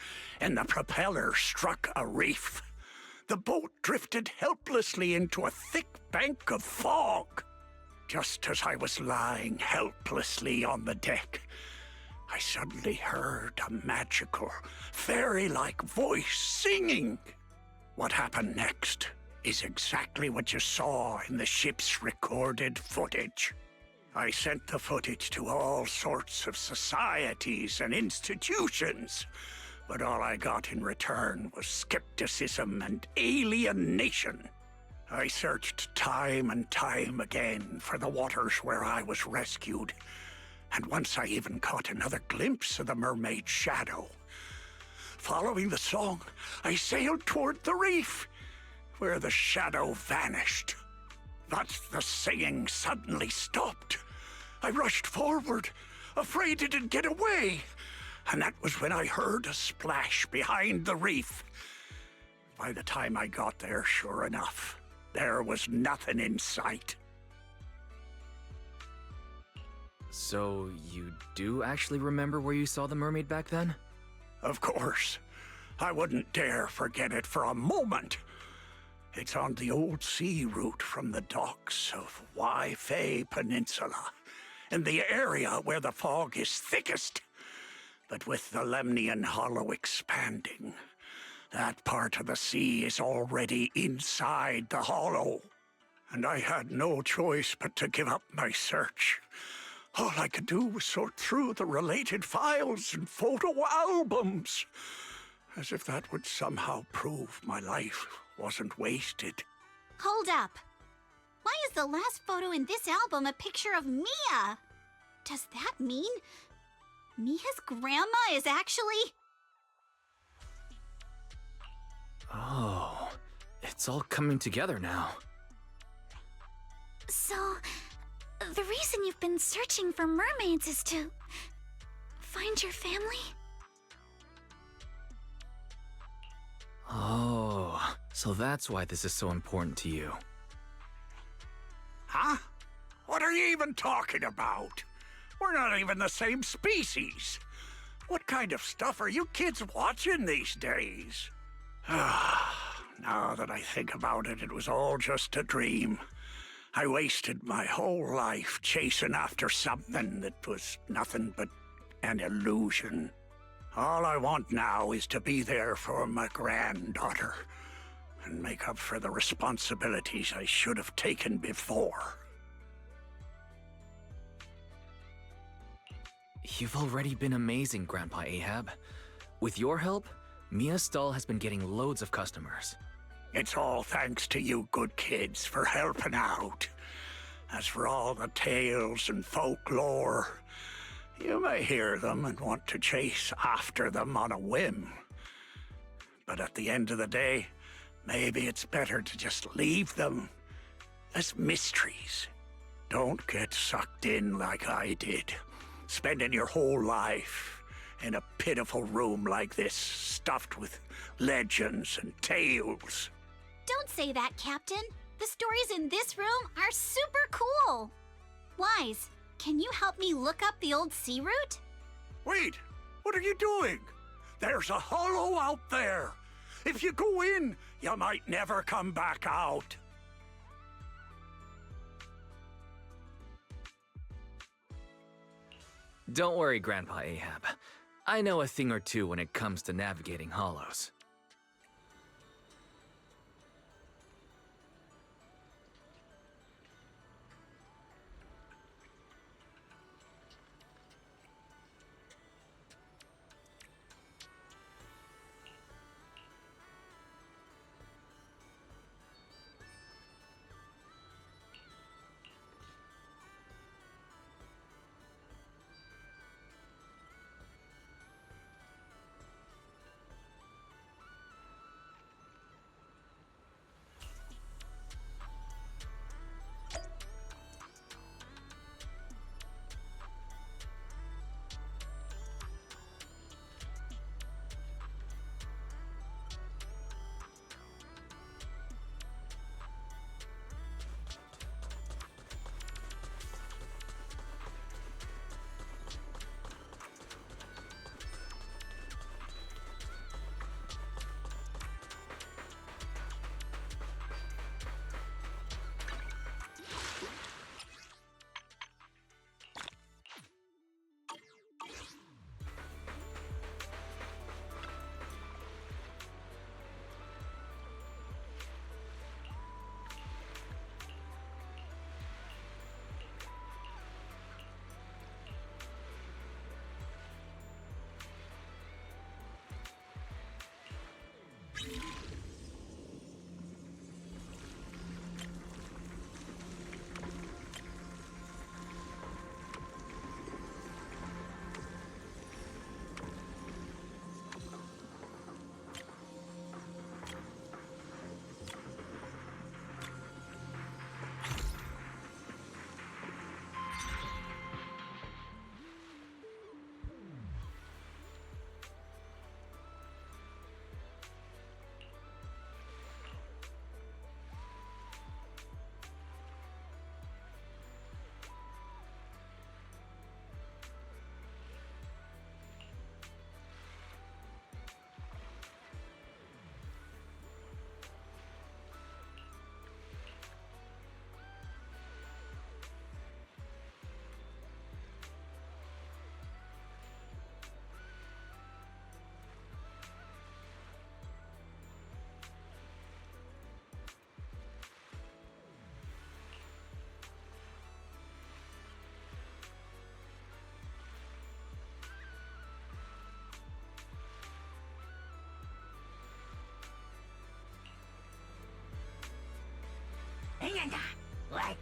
and the propeller struck a reef. The boat drifted helplessly into a thick bank of fog. Just as I was lying helplessly on the deck, I suddenly heard a magical, fairy-like voice singing. What happened next is exactly what you saw in the ship's recorded footage. I sent the footage to all sorts of societies and institutions, but all I got in return was skepticism and alienation. I searched time and time again for the waters where I was rescued, and once I even caught another glimpse of the mermaid's shadow. Following the song, I sailed toward the reef, where the shadow vanished. But the singing suddenly stopped. I rushed forward, afraid it would get away, and that was when I heard a splash behind the reef. By the time I got there, sure enough, there was nothing in sight. So, you do actually remember where you saw the mermaid back then? Of course. I wouldn't dare forget it for a moment. It's on the old sea route from the docks of Waifei Peninsula, in the area where the fog is thickest. But with the Lemnian Hollow expanding, that part of the sea is already inside the hollow. And I had no choice but to give up my search. All I could do was sort through the related files and photo albums, as if that would somehow prove my life wasn't wasted. Hold up. Why is the last photo in this album a picture of Mia? Does that mean Mia's grandma is actually... Oh, it's all coming together now. So, the reason you've been searching for mermaids is to find your family? Oh, so that's why this is so important to you. Huh? What are you even talking about? We're not even the same species. What kind of stuff are you kids watching these days? Now that I think about it, it was all just a dream. I wasted my whole life chasing after something that was nothing but an illusion. All I want now is to be there for my granddaughter and make up for the responsibilities I should have taken before. You've already been amazing, Grandpa Ahab. With your help, Mia's stall has been getting loads of customers. It's all thanks to you good kids for helping out. As for all the tales and folklore, you may hear them and want to chase after them on a whim. But at the end of the day, maybe it's better to just leave them as mysteries. Don't get sucked in like I did, spending your whole life in a pitiful room like this, stuffed with legends and tales. Don't say that, Captain. The stories in this room are super cool. Wise, can you help me look up the old sea route? Wait, what are you doing? There's a hollow out there. If you go in, you might never come back out. Don't worry, Grandpa Ahab. I know a thing or two when it comes to navigating hollows.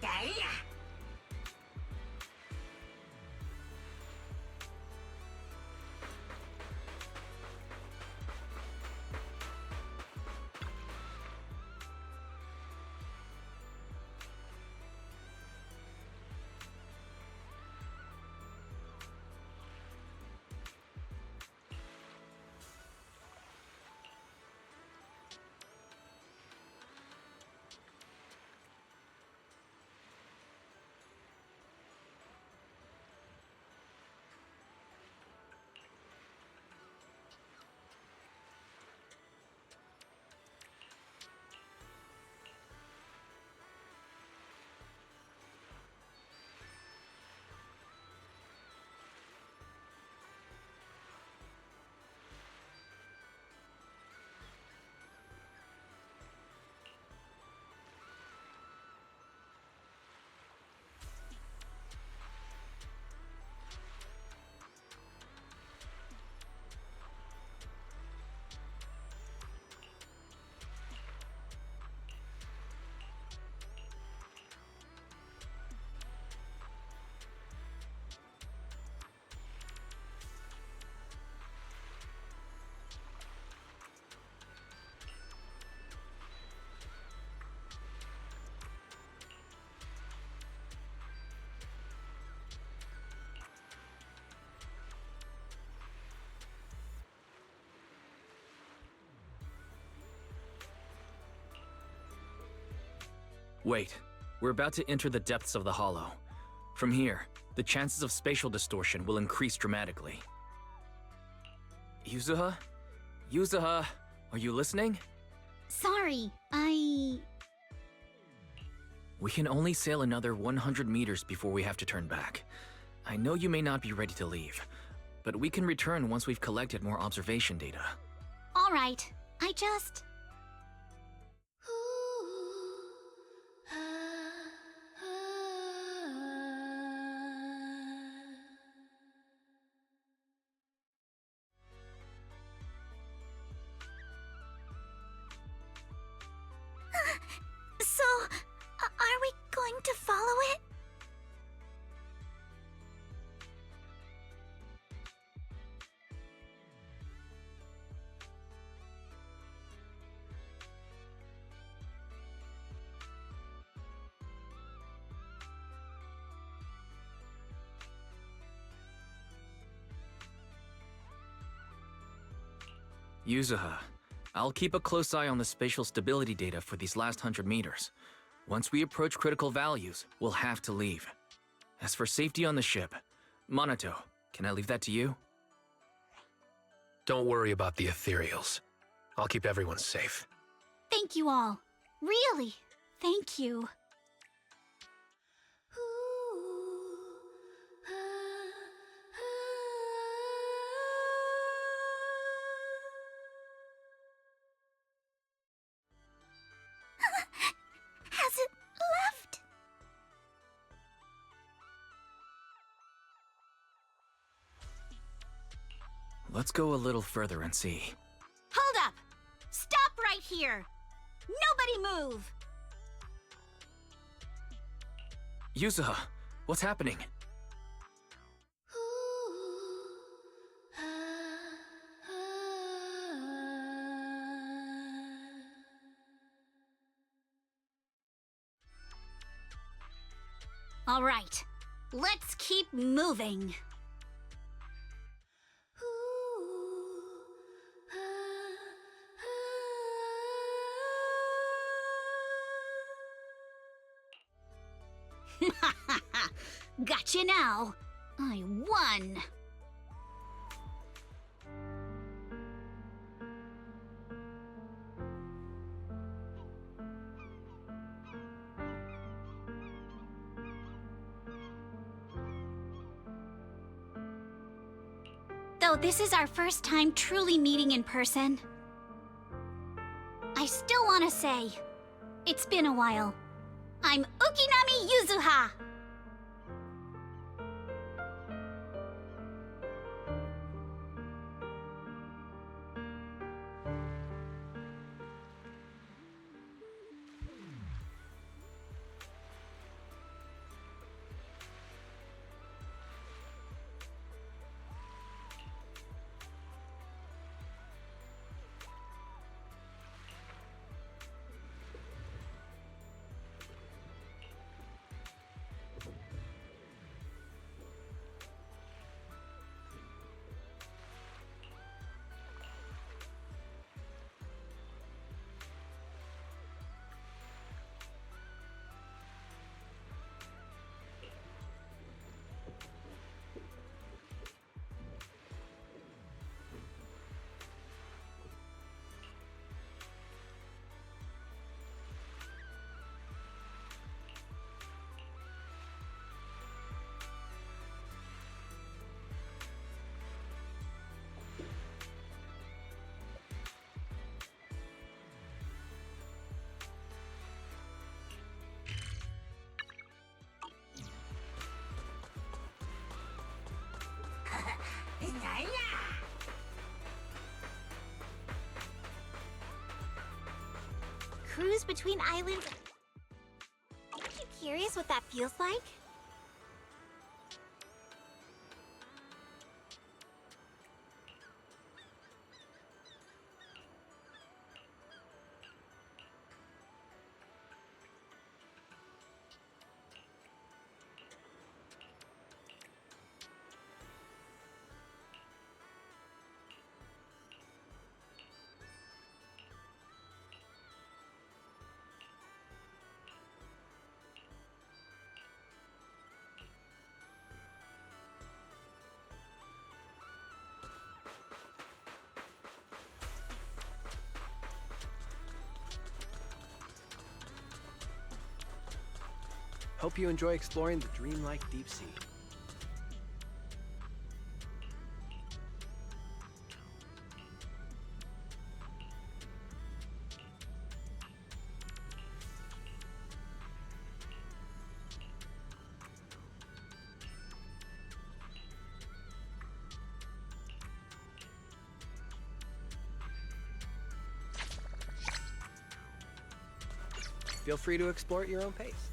cái à? Wait, we're about to enter the depths of the hollow. From here, the chances of spatial distortion will increase dramatically. Yuzuha? Yuzuha, are you listening? Sorry, We can only sail another 100 meters before we have to turn back. I know you may not be ready to leave, but we can return once we've collected more observation data. All right. I just... So, are we going to follow it? Yuzuha, I'll keep a close eye on the spatial stability data for these last 100 meters. Once we approach critical values, we'll have to leave. As for safety on the ship, Monato, can I leave that to you? Don't worry about the ethereals. I'll keep everyone safe. Thank you all. Really, thank you. Has it left? Let's go a little further and see. Hold up! Stop right here! Nobody move! Yuzuha, what's happening? All right, let's keep moving. Gotcha now. I won. Though this is our first time truly meeting in person, I still want to say, it's been a while. I'm Ukinami Yuzuha! Cruise between islands. Aren't you curious what that feels like? Hope you enjoy exploring the dreamlike deep sea. Feel free to explore at your own pace.